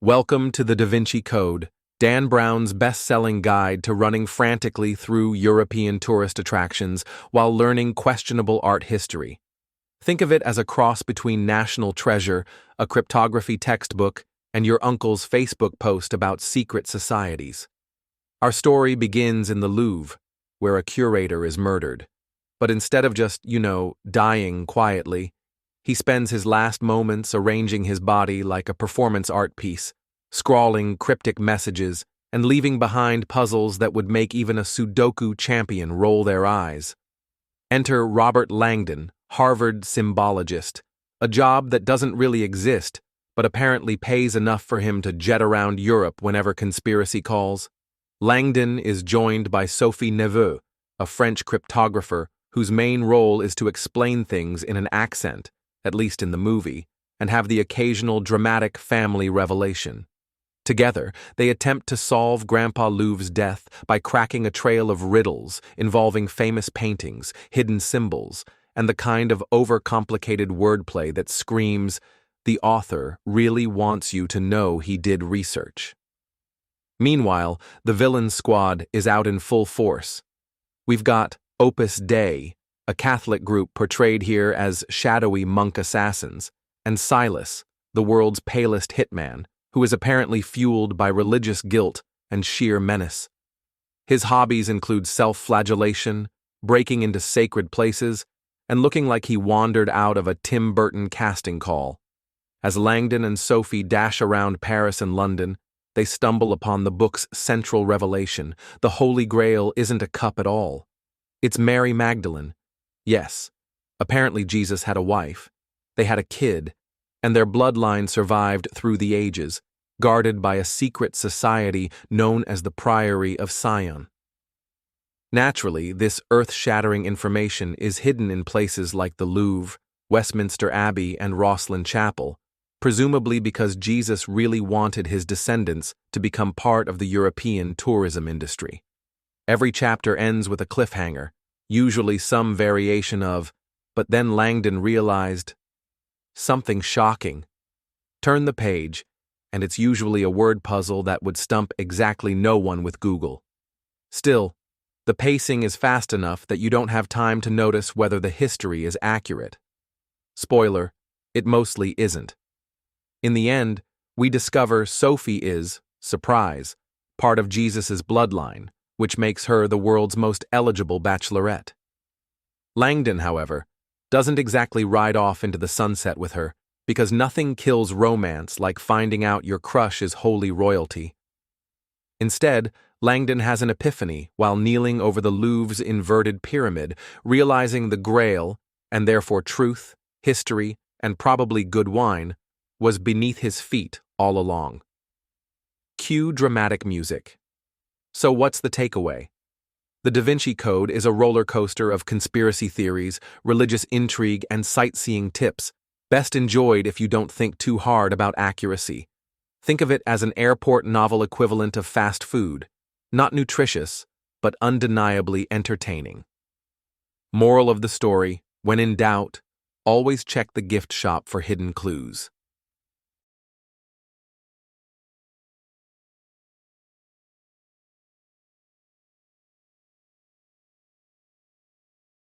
Welcome to the Da Vinci Code, Dan Brown's best-selling guide to running frantically through European tourist attractions while learning questionable art history. Think of it as a cross between National Treasure, a cryptography textbook, and your uncle's Facebook post about secret societies. Our story begins in the Louvre, where a curator is murdered. But instead of just, dying quietly, he spends his last moments arranging his body like a performance art piece, scrawling cryptic messages and leaving behind puzzles that would make even a Sudoku champion roll their eyes. Enter Robert Langdon, Harvard symbologist, a job that doesn't really exist, but apparently pays enough for him to jet around Europe whenever conspiracy calls. Langdon is joined by Sophie Neveu, a French cryptographer whose main role is to explain things in an accent, at least in the movie, and have the occasional dramatic family revelation. Together, they attempt to solve Grandpa Louvre's death by cracking a trail of riddles involving famous paintings, hidden symbols, and the kind of overcomplicated wordplay that screams, "The author really wants you to know he did research." Meanwhile, the villain squad is out in full force. We've got Opus Dei, a Catholic group portrayed here as shadowy monk assassins, and Silas, the world's palest hitman, who is apparently fueled by religious guilt and sheer menace. His hobbies include self-flagellation, breaking into sacred places, and looking like he wandered out of a Tim Burton casting call. As Langdon and Sophie dash around Paris and London, they stumble upon the book's central revelation: the Holy Grail isn't a cup at all. It's Mary Magdalene. Yes, apparently Jesus had a wife, they had a kid, and their bloodline survived through the ages, guarded by a secret society known as the Priory of Sion. Naturally, this earth-shattering information is hidden in places like the Louvre, Westminster Abbey, and Rosslyn Chapel, presumably because Jesus really wanted his descendants to become part of the European tourism industry. Every chapter ends with a cliffhanger, usually some variation of, "But then Langdon realized," something shocking. Turn the page, and it's usually a word puzzle that would stump exactly no one with Google. Still, the pacing is fast enough that you don't have time to notice whether the history is accurate. Spoiler, it mostly isn't. In the end, we discover Sophie is, surprise, part of Jesus's bloodline, which makes her the world's most eligible bachelorette. Langdon, however, doesn't exactly ride off into the sunset with her, because nothing kills romance like finding out your crush is holy royalty. Instead, Langdon has an epiphany while kneeling over the Louvre's inverted pyramid, realizing the Grail, and therefore truth, history, and probably good wine, was beneath his feet all along. Cue dramatic music. So what's the takeaway? The Da Vinci Code is a roller coaster of conspiracy theories, religious intrigue, and sightseeing tips, best enjoyed if you don't think too hard about accuracy. Think of it as an airport novel equivalent of fast food, not nutritious, but undeniably entertaining. Moral of the story: when in doubt, always check the gift shop for hidden clues.